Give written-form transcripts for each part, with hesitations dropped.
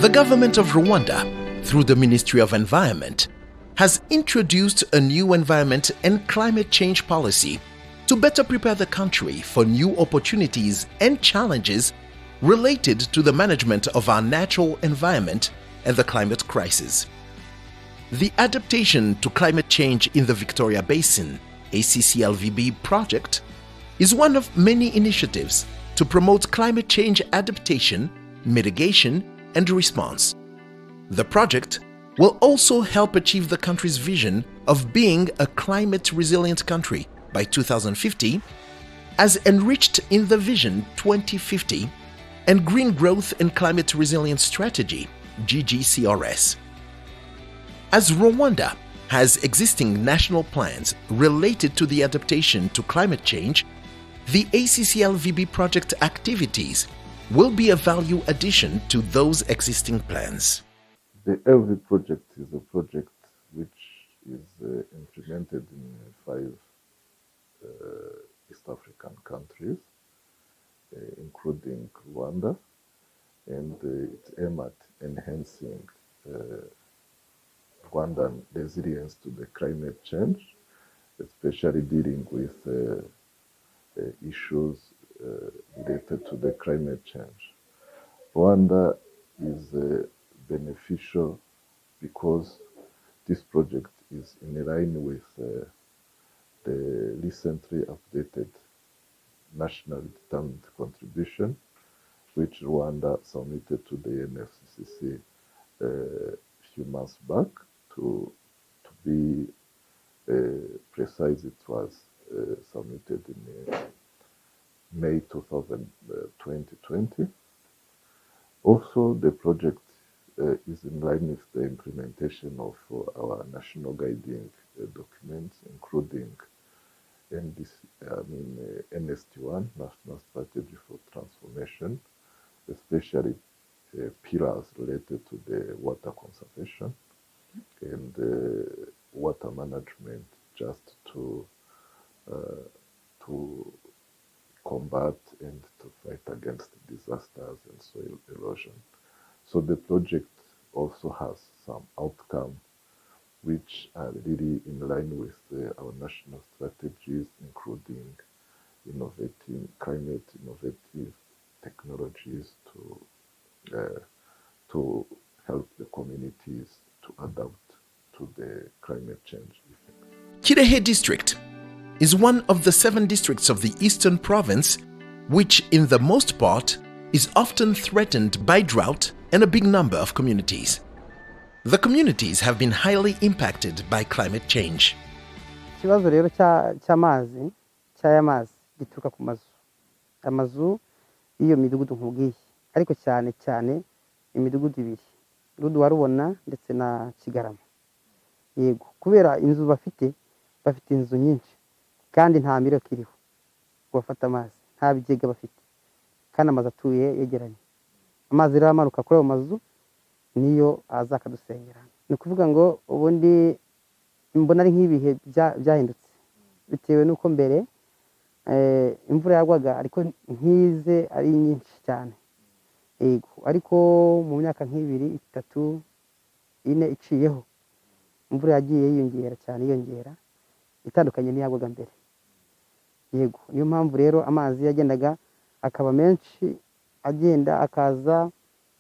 The government of Rwanda, through the Ministry of Environment, has introduced a new environment and climate change policy to better prepare the country for new opportunities and challenges related to the management of our natural environment and the climate crisis. The Adaptation to Climate Change in the Victoria Basin, ACCLVB project, is one of many initiatives to promote climate change adaptation, mitigation, and response. The project will also help achieve the country's vision of being a climate-resilient country by 2050, as enriched in the Vision 2050 and Green Growth and Climate Resilience Strategy, GGCRS. As Rwanda has existing national plans related to the adaptation to climate change, the ACCLVB project activities will be a value addition to those existing plans. The LV project is a project which is implemented in 5 East African countries, including Rwanda, and it's aimed at enhancing Rwandan resilience to the climate change, especially dealing with issues related to the climate change. Rwanda is beneficial because this project is in line with the recently updated National Determined Contribution, which Rwanda submitted to the NFCCC a few months back. To be precise, it was submitted in May 2020. Also, the project is in line with the implementation of our national guiding documents, including NST1, National Strategy for Transformation, especially pillars related to the water conservation and water management, just to combat and to fight against disasters and soil erosion. So the project also has some outcomes which are really in line with our national strategies, including innovative technologies to help the communities to adapt to the climate change effect. Kirehe District is one of the 7 districts of the Eastern Province, which in the most part is often threatened by drought and a big number of communities. The communities have been highly impacted by climate change. Ikibazo rero cy'amazi gituruka ku amazu iyo midugudu nkubwiye, ariko cyane cyane imidugudu 2, Rudu wa Rubona ndetse na Kigarama. Yego, kubera inzu bafite inzu nyinshi kandi nta mireko iriho bafata amazi, nta bigega bafite kandi amazi atuye yegeranye. Amazi rero amanuka kuri ayo mazu niyo azakadusengera. Ni kuvuga ngo ubundi mbona ari nk'ibihe byahindutse bitewe nuko mbere imvura yagwaga ariko nkize ari nyinshi cyane. Yego, ariko mu myaka nk'ibiri 3 4 iciyeho imvura yagiye yiyongera itandukanye n'iyagwaga mbere. Yego, niyo mpamvu rero amazi yagendaga akaba menshi, agenda akaza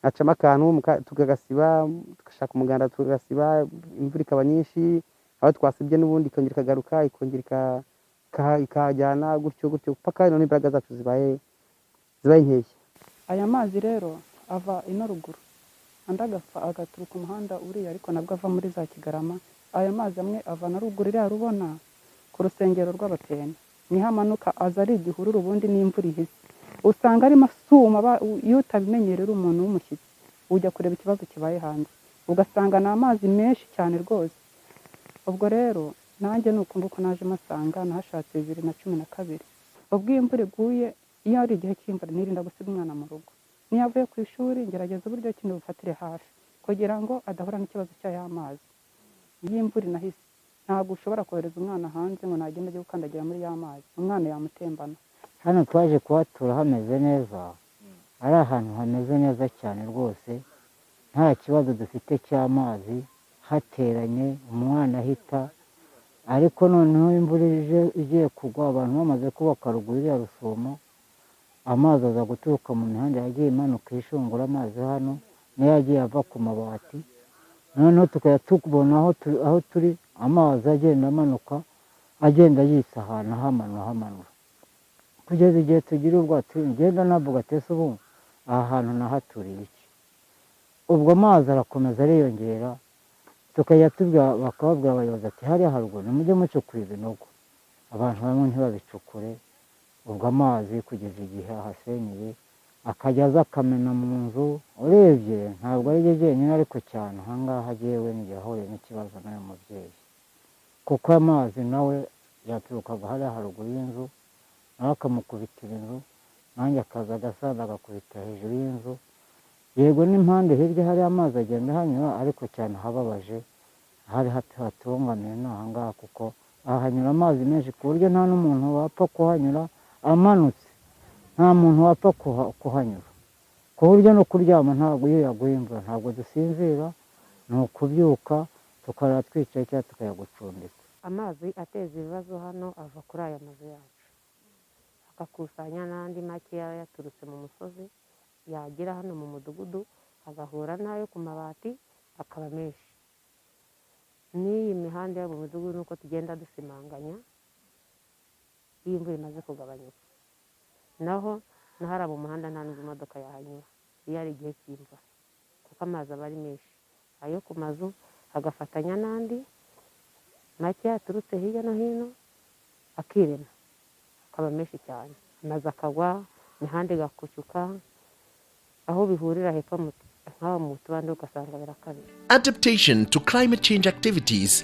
acama akantu tukagasiba, tugashaka umuganda tugasiba, imvura ikaba nyinshi, aho twasibye n'ubundi ikongera ikagaruka, ikongera ikajyana gutyo paka none imbaraga zacu zibaye nkeye. Aya mazi rero ava ino ruguru andi agaturuka umuhanda uriya, ariko nabwo ava muri za Kigarama. Aya mazi amwe ava na ruguru iriya Rubona ku rusengero rw'Abatene, niho amanuka aza ari igihururu, ubundi n'imvura ihise usanga ari masuma. Iyo utabimenyerera umuntu w'umushyitsi ujya kureba ikibazo kibaye hanze ugasanga ni amazi menshi cyane rwose. Ubwo rero nanjye nuko nguko naje masanga nahashatse 2012. Ubwo imvura iguye, iyo ari igihe cy'imvura nirinda gusiga umwana mu rugo, niyo avuye ku ishuri ngerageza uburyo kindi bufatire hafi kugira ngo adahura n'ikibazo cy'amazi. Iyo imvura inahise ntabwo ushobora kohereza umwana hanze ngo nagende ajye gukandagira muri ya mazi, umwana yamutembana. Hano twaje kuhatura hameze neza, ari ahantu hameze neza cyane rwose, nta kibazo dufite cy'amazi hateranye umwana ahita, ariko noneho imvura igiye kugwa abantu bamaze kubaka ruguru ya Rusumo, amazi aza guturuka mu mihanda yagiye imanuka ishungura amazi hano niyo yagiye ava ku mabati, noneho tukajya tubona aho turi amazi agenda amanuka agenda yisahana hamanura kugeza igihe tugira ubwato ngenda navuga ati ese ubu aha hantu nahaturiye iki, ubwo amazi arakomeza ariyongera, tukajya bakababwira abayobozi ati hariya haruguru nimujye mucukura ibinogo, abantu bamwe ntibabicukure, ubwo amazi kugeza igihe ahasenyeye akajya aza akamena mu nzu, urebye ntabwo ari jyenyine ariko cyane ahangaha jyewe n'igihe ahuye n'ikibazo n'uyu mubyeyi, kuko amazi nawe yaturukaga hariya haruguru y'inzu nawe akamukubitira inzu, nanjye akaza agasanda agakubita hejuru y'inzu, yego n'impande hirya hari amazi agenda hanyura, ariko cyane hababaje hari hatubangamiye n'ahangaha kuko ahanyura amazi menshi ku buryo nta n'umuntu wapfa kuhanyura amanutse, nta muntu wapfa kuhanyura, ku buryo no kuryama ntabwo iyo yaguye imvura ntabwo dusinzira, ni ukubyuka tukarara twicaye cyangwa tukajya gucumbika. Amazi ateza ibibazo hano ava kuri aya mazu yacu, agakusanya n'andi makeya yaturutse mu musozi, yagera hano mu mudugudu agahura n'ayo ku mabati akaba menshi. N'iyi mihanda yo mu mudugudu nuko tugenda dusimanganya iyo imvura imaze kugabanyuka, naho nahari mu muhanda nta n'ubwo imodoka yahanyura iyo ari igihe cy'imvura kuko amazi aba ari menshi, ayo ku mazu agafatanya n'andi make yaturutse hirya no hino akirema akaba menshi cyane, amazi akagwa, imihanda igakucuka, aho bihurira hepfo nk'aho mu tubande ugasanga birakabije. Adaptation to climate change activities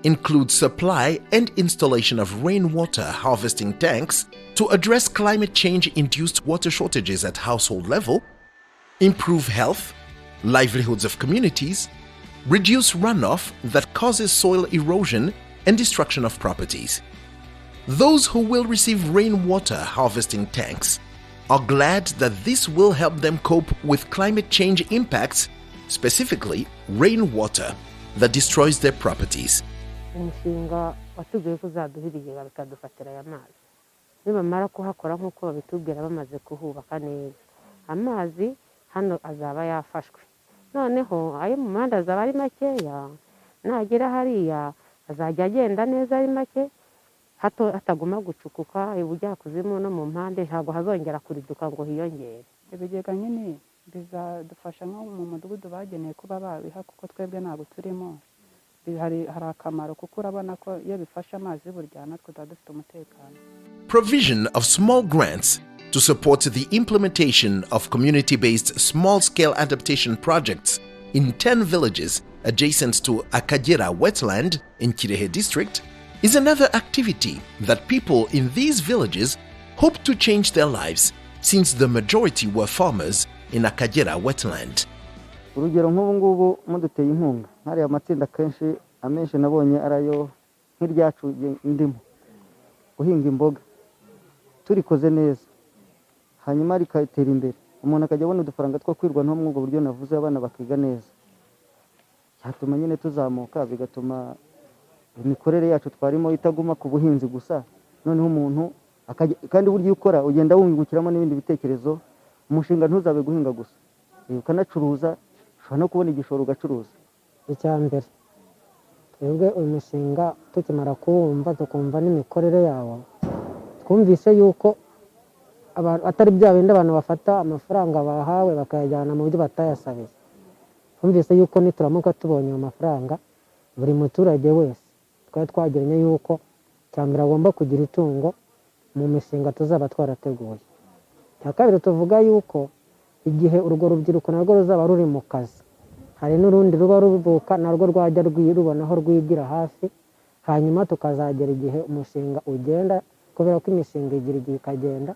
includes supply and installation of rainwater harvesting tanks to address climate change-induced water shortages at household level, improve health, livelihoods of communities, reduce runoff that causes soil erosion and destruction of properties. Those who will receive rainwater harvesting tanks are glad that this will help them cope with climate change impacts, specifically rainwater that destroys their properties. Umushinga watubwiye ko uzaduha ibigega bikadufatira aya mazi, nibamara kuhakora nk'uko babitubwira bamaze kuhubaka neza, amazi hano azaba yafashwe, noneho ayo mu muhanda azaba ari makeya, nagera hariya azajya agenda neza ari make, hataguma gucukuka ubujya kuzimu no mu mpande, ntabwo hazongera kuriduka ngo hiyongere. Ibigega nyine bizadufasha nko mu mudugudu bageneye kuba babiha kuko twebwe ntabwo turimo, hari akamaro kuko urabona ko iyo bifashe amazi burya natwe tuba dufite umutekano. Provision of small grants to support the implementation of community-based small-scale adaptation projects in 10 villages adjacent to Akagera wetland in Kirehe district is another activity that people in these villages hope to change their lives, since the majority were farmers in Akagera wetland. Urugero nk'ubu ngubu muduteye inkunga hari amatsinda amenshi nabonye arayo nk'iryacu ndimo guhinga imboga turikoze neza hanyuma rikatera imbere, umuntu akajya abona udufaranga two kwirwa no mu buryo navuze abana bakiga neza, cyatuma nyine tuzamuka, bigatuma imikorere yacu twarimo itaguma ku buhinzi gusa, noneho umuntu kandi buryo ukora ugenda wungukiramo n'ibindi bitekerezo, umushinga ntuzabe guhinga gusa, ukanacuruza, ushobora no kubona igishoro ugacuruza. Icyambere twebwe uyu mushinga tukimara kuwumva tukumva n'imikorere yawo, twumvise yuko atari bya bindi abantu bafata amafaranga bahawe bakayajyana mu buryo batayasabiye, twumvise yuko nituramuka tubonye ayo mafaranga buri muturage wese twari twagiranye yuko cyambere agomba kugira itungo mu mishinga tuzaba twarateguye. Cya kabiri tuvuga yuko igihe urwo rubyiruko narwo ruzaba ruri mu kazi, hari n'urundi ruba ruvuka narwo rwajya rubona aho rwigira hafi, hanyuma tukazagera igihe umushinga ugenda, kubera ko imishinga igira igihe ikagenda,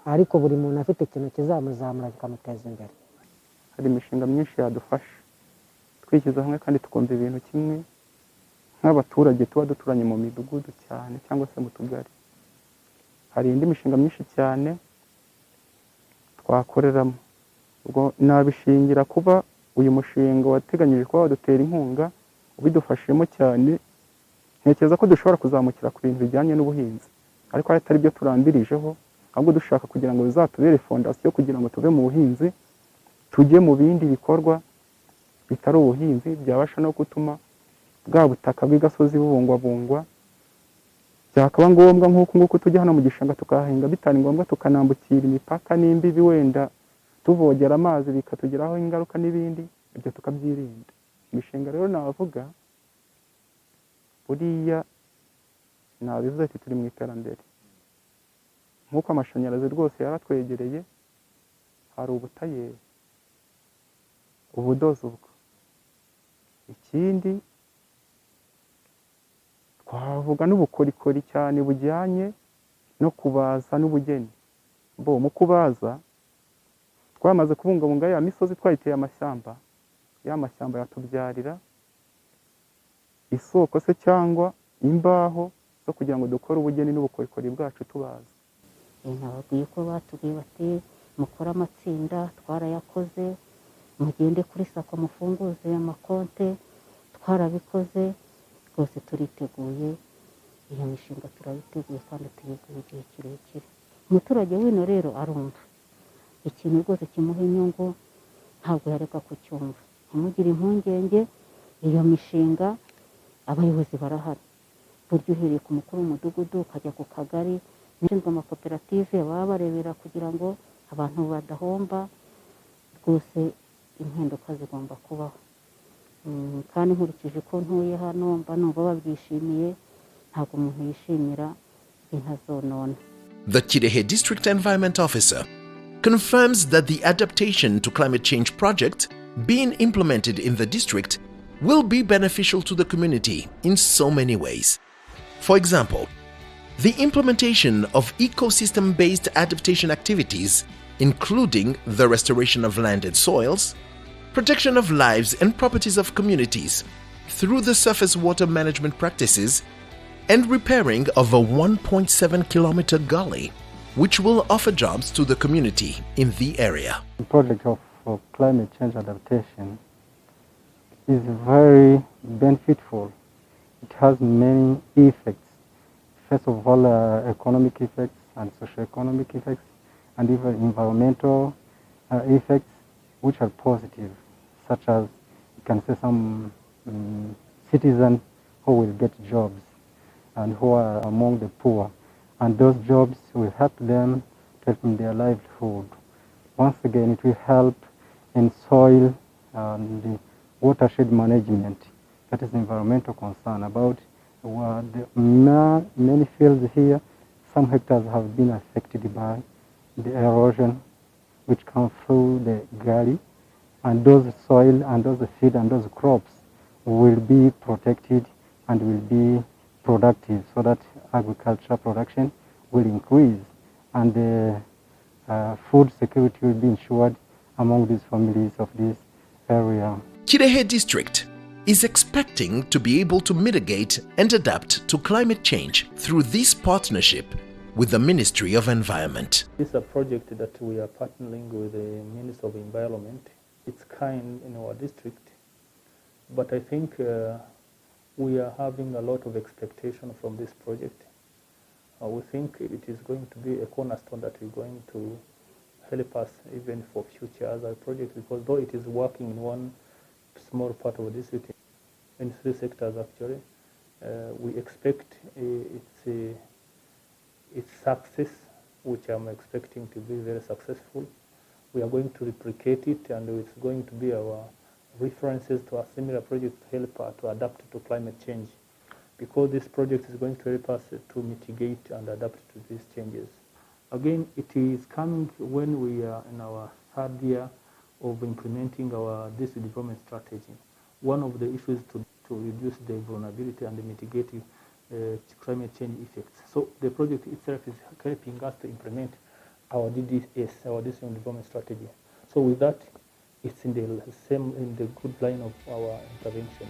ariko buri muntu afite ikintu kizamuzamura kikamuteza imbere. Hari imishinga myinshi yadufasha twishyize hamwe kandi tukumva ibintu kimwe nk'abaturage tuba duturanye mu midugudu cyane cyangwa se mu tugari. Hari indi mishinga myinshi cyane twakoreramo, ubwo nabishingira kuba uyu mushinga wateganyije kuba wadutera inkunga ubidufashemo cyane, ntekereza ko dushobora kuzamukira ku bintu bijyanye n'ubuhinzi, ariko atari byo turambirijeho, ahubwo dushaka kugira ngo bizatubere fondasiyo kugira ngo tuve mu buhinzi tujye mu bindi bikorwa bitari ubuhinzi byabasha no gutuma bwa butaka bw'igasozi bubungwabungwa. Byakaba ngombwa nk'uko nguko tujya hano mu gishanga tukahahinga, bitari ngombwa tukanambukira imipaka n'imbibi wenda tuvogera amazi bikatugiraho ingaruka n'ibindi, ibyo tukabyirinda. Imishinga rero navuga buriya nabivuze ati turi mu iterambere, nk'uko amashanyarazi rwose yaratwegereye, hari ubutayeri, ubudozi ubwo. Ikindi twavuga n'ubukorikori cyane bujyanye no kubaza n'ubugeni. Mu kubaza twamaze kubungabunga ya misozi twayiteye amashyamba, ya mashyamba yatubyarira isoko se cyangwa imbaho zo kugira ngo dukore ubugeni n'ubukorikori bwacu tubaza. Nababwiye ko batubwiye bati mukore amatsinda, twarayakoze, mugende kuri sako mufunguze amakonte, twarabikoze rwose, turiteguye, iyo mishinga turayiteguye kandi tuyiguye igihe kirekire. Umuturage wino rero arumva ikintu rwose kimuha inyungu, ntabwo yareka kucyumva, ntimugire impungenge, iyo mishinga abayobozi barahari, buryo uhereye ku mukuru w'umudugudu ukajya ku kagari, n'ushinzwe amakoperative baba barebera kugira ngo abantu badahomba, rwose impinduka zigomba kubaho. Kandi nkurikije ko ntuye hano mba numva babyishimiye, ntabwo umuntu yishimira intazonona. The Kirehe District Environment Officer confirms that the adaptation to climate change project being implemented in the district will be beneficial to the community in so many ways. For example, the implementation of ecosystem-based adaptation activities, including the restoration of land and soils, protection of lives and properties of communities through the surface water management practices, and repairing of a 1.7-kilometer gully, which will offer jobs to the community in the area. The project of climate change adaptation is very beneficial. It has many effects. First of all, economic effects and socio-economic effects, and even environmental effects, which are positive, such as you can say some citizens who will get jobs and who are among the poor, and those jobs will help them to help in their livelihood. Once again, it will help in soil and watershed management. That is the environmental concern about many fields here. Some hectares have been affected by the erosion which comes through the gully, and those soil and those feed and those crops will be protected and will be productive, so that agricultural production will increase and the food security will be ensured among these families of this area. Kirehe District is expecting to be able to mitigate and adapt to climate change through this partnership with the Ministry of Environment. This is a project that we are partnering with the Ministry of Environment. It's kind in our district, but I think we are having a lot of expectation from this project. We think it is going to be a cornerstone that is going to help us even for future other projects, because though it is working in one small part of the city, in 3 sectors actually, we expect its success, which I'm expecting to be very successful. We are going to replicate it, and it's going to be our references to a similar project to help to adapt to climate change, because this project is going to help us to mitigate and adapt to these changes. Again, it is coming when we are in our 3rd year of implementing our district development strategy. One of the issues to reduce the vulnerability and mitigate climate change effects. So the project itself is helping us to implement our DDS, our district development strategy. So with that, it's in the good line of our intervention.